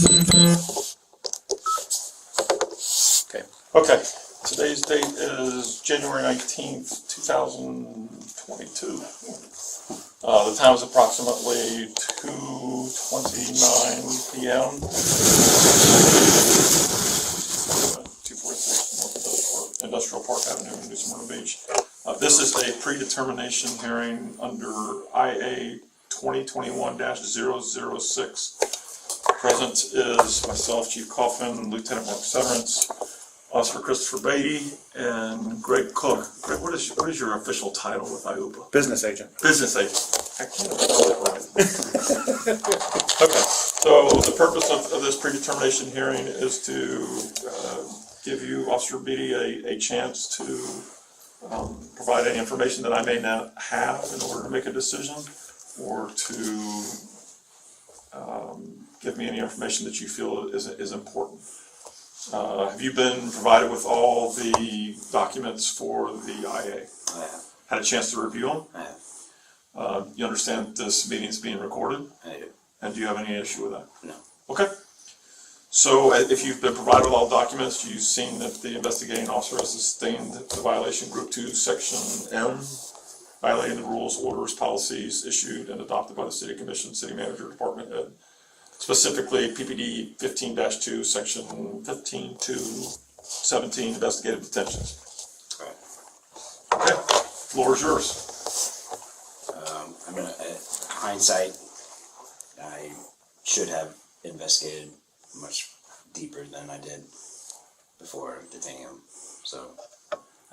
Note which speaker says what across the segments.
Speaker 1: Okay.
Speaker 2: Okay, today's date is January 19th, 2022. The time is approximately 2:29 p.m. 246 North Industrial Park Avenue in New Smyrna Beach. This is a predetermination hearing under IA 2021-006. Present is myself, Chief Coffin, Lieutenant Mark Severance, Officer Christopher Beatty, and Greg Cook. Greg, what is your official title with IUPA?
Speaker 1: Business agent.
Speaker 2: Business agent. I can't get that right. Okay, so the purpose of this predetermination hearing is to give you, Officer Beatty, a chance to provide any information that I may not have in order to make a decision, or to give me any information that you feel is important. Have you been provided with all the documents for the IA?
Speaker 3: I have.
Speaker 2: Had a chance to review them?
Speaker 3: I have.
Speaker 2: You understand that this meeting is being recorded?
Speaker 3: I do.
Speaker 2: And do you have any issue with that?
Speaker 3: No.
Speaker 2: Okay. So if you've been provided with all documents, you've seen that the investigating officer has sustained the violation, Group 2, Section M, violating the rules, orders, policies issued and adopted by the City Commission, City Manager, Department Head. Specifically, PPD 15-2, Section 15-217, investigative detentions.
Speaker 3: Right.
Speaker 2: Okay, floor is yours.
Speaker 3: I mean, hindsight, I should have investigated much deeper than I did before detaining him. So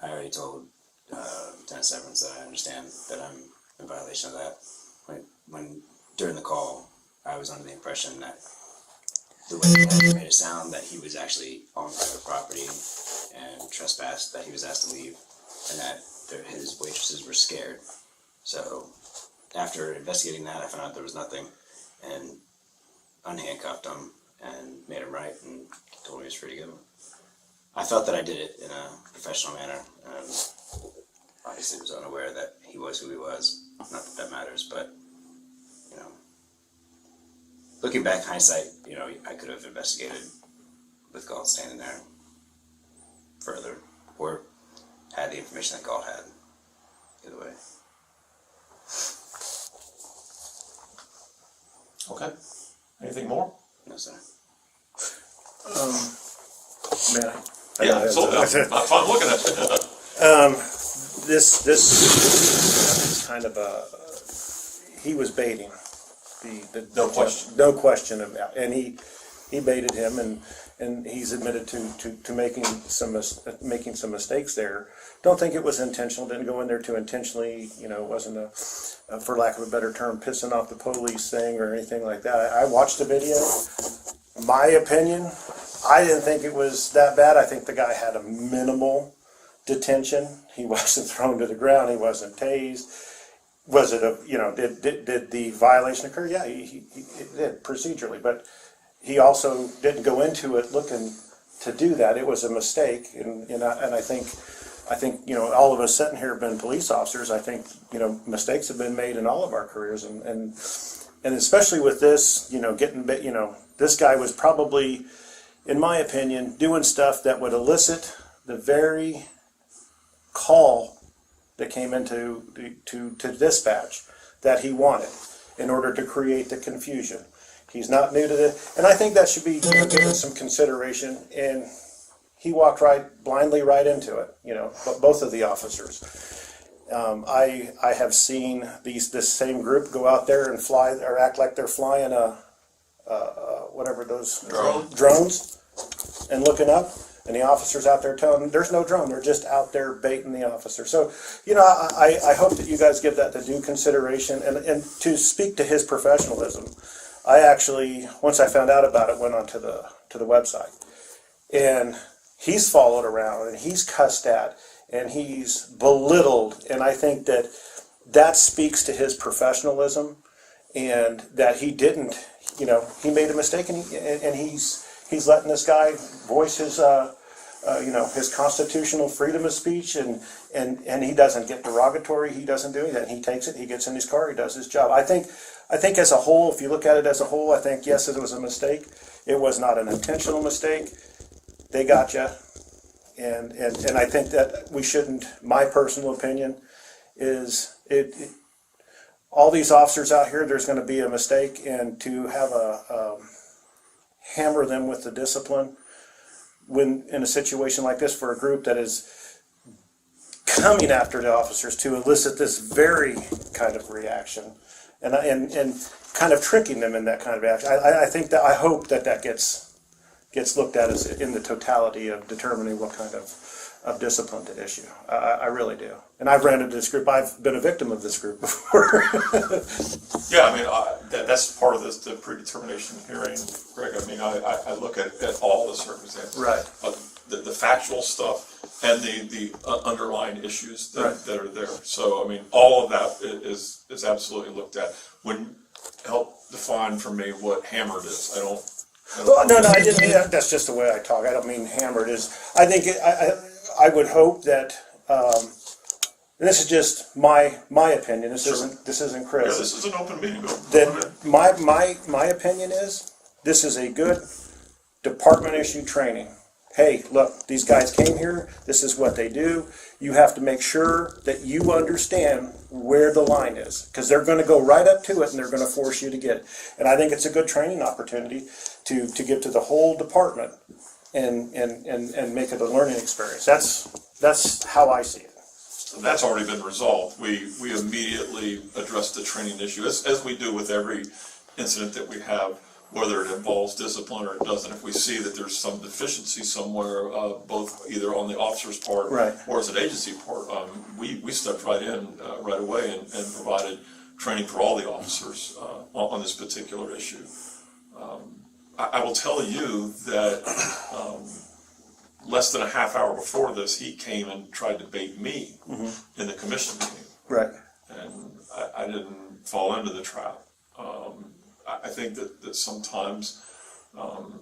Speaker 3: I already told Lieutenant Severance that I understand that I'm in violation of that. When during the call, I was under the impression that the way he made it sound that he was actually on private property and trespassed, that he was asked to leave, and that his waitresses were scared. So after investigating that, I found out there was nothing, and unhandcuffed him and made him right and told me he was free to go. I felt that I did it in a professional manner, and obviously was unaware that he was who he was. Not that that matters, but you know, looking back, hindsight, you know, I could have investigated with Galt standing there further, or had the information that Galt had. Either way.
Speaker 2: Okay. Anything more?
Speaker 3: No, sir.
Speaker 1: Man,
Speaker 2: Yeah, so that's fun looking at it.
Speaker 1: this is kind of he was baiting
Speaker 2: No question.
Speaker 1: no question about, and he baited him, and he's admitted to making some mistakes there. Don't think it was intentional. Didn't go in there to intentionally, you know, wasn't a for lack of a better term, pissing off the police thing or anything like that. I watched the video. My opinion, I didn't think it was that bad. I think the guy had a minimal detention. He wasn't thrown to the ground. He wasn't tased. Was it did the violation occur? Yeah, he did procedurally, but he also didn't go into it looking to do that. It was a mistake, and I think you know, all of us sitting here have been police officers. I think, you know, mistakes have been made in all of our careers, and especially with this, you know, this guy was probably, in my opinion, doing stuff that would elicit the very call that came into to dispatch that he wanted in order to create the confusion. He's not new to this, and I think that should be, you know, given some consideration. And he walked blindly right into it, you know, both of the officers. I have seen this same group go out there and fly or act like they're flying whatever those drones and looking up, and the officers out there telling them there's no drone. They're just out there baiting the officer. So, you know, I hope that you guys give that the due consideration, and to speak to his professionalism. I actually, once I found out about it, went onto the website, and he's followed around, and he's cussed at, and he's belittled, and I think that speaks to his professionalism, and that he didn't, you know, he made a mistake, and he's letting this guy voice his his constitutional freedom of speech, and he doesn't get derogatory, he doesn't do that. He takes it, he gets in his car, he does his job. I think as a whole, if you look at it as a whole, I think yes, it was a mistake. It was not an intentional mistake. They got you. And I think that we shouldn't, my personal opinion is all these officers out here, there's going to be a mistake, and to have hammer them with the discipline when in a situation like this for a group that is coming after the officers to elicit this very kind of reaction and kind of tricking them in that kind of reaction. I hope that gets looked at as in the totality of determining what kind of discipline to issue. I really do. And I've ran into this group. I've been a victim of this group before.
Speaker 2: Yeah, I mean, that's part of the predetermination hearing, Greg. I mean, I look at all the circumstances.
Speaker 1: Right.
Speaker 2: The factual stuff and the underlying issues that are there. So, I mean, all of that is absolutely looked at. When help define for me what hammered is.
Speaker 1: Well, no, I didn't mean that. That's just the way I talk. I don't mean hammered. I think I would hope that, and this is just my opinion. This isn't Chris.
Speaker 2: Yeah, this is an open meeting.
Speaker 1: That my opinion is this is a good department issue training. Hey, look, these guys came here. This is what they do. You have to make sure that you understand where the line is, because they're going to go right up to it and they're going to force you to get it. And I think it's a good training opportunity to give to the whole department and make it a learning experience. That's how I see it.
Speaker 2: So that's already been resolved. We immediately addressed the training issue, as we do with every incident that we have, whether it involves discipline or it doesn't. If we see that there's some deficiency somewhere, both either on the officer's part or as an agency part, we stepped right in right away and provided training for all the officers on this particular issue. I will tell you that less than a half hour before this, he came and tried to bait me in the commission meeting. Right. And I didn't fall into the trap. I think that sometimes, I'll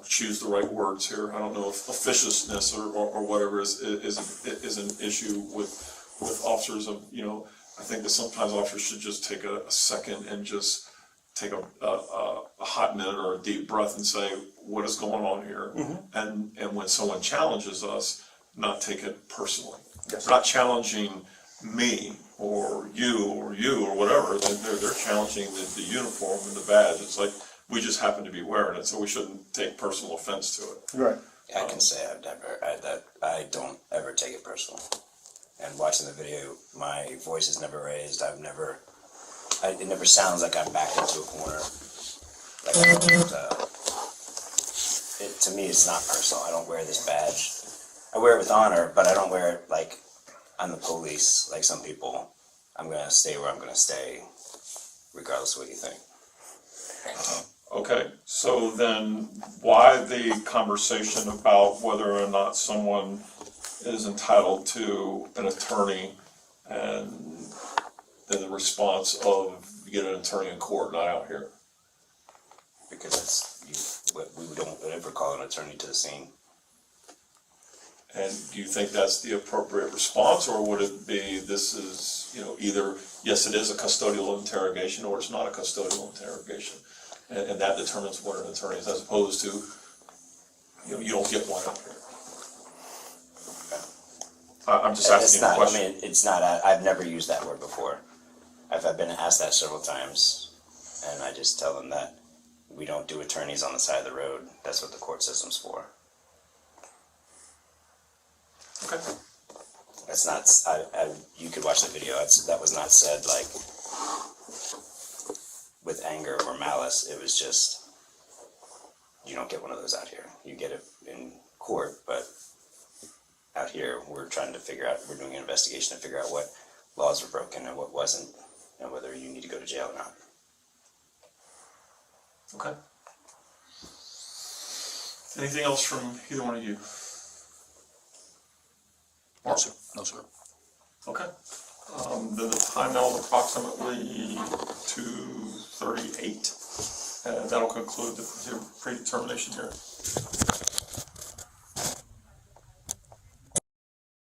Speaker 2: choose the right words here. I don't know if officiousness or whatever is an issue with officers of, I think that sometimes officers should just take a second and just take a hot minute or a deep breath and say, what is going on here? And when someone challenges us, not take it personally. Yes. Not challenging me or you or whatever. They're challenging the uniform and the badge. It's like we just happen to be wearing it, so we shouldn't take personal offense to it.
Speaker 1: Right.
Speaker 3: I can say I don't ever take it personal. And watching the video, my voice is never raised. It never sounds like I'm backed into a corner. To me, it's not personal. I don't wear this badge. I wear it with honor, but I don't wear it like I'm the police, like some people. I'm going to stay where I'm going to stay, regardless of what you think.
Speaker 2: Okay, so then why the conversation about whether or not someone is entitled to an attorney and then the response of you get an attorney in court, not out here?
Speaker 3: Because we don't ever call an attorney to the scene.
Speaker 2: And do you think that's the appropriate response, or would it be this is, either, yes, it is a custodial interrogation, or it's not a custodial interrogation, and that determines what an attorney is, as opposed to, you don't get one out here? I'm just asking a question.
Speaker 3: I mean, it's not. I've never used that word before. I've been asked that several times, and I just tell them that we don't do attorneys on the side of the road. That's what the court system's for.
Speaker 2: Okay.
Speaker 3: That's not. You could watch the video. That was not said like with anger or malice. It was just, you don't get one of those out here. You get it in court, but out here we're trying to figure out. We're doing an investigation to figure out what laws were broken and what wasn't, and whether you need to go to jail or not.
Speaker 2: Okay. Anything else from either one of you?
Speaker 4: No, sir. No, sir.
Speaker 2: Okay. Then the time now is approximately 2:38, and that'll conclude the predetermination hearing.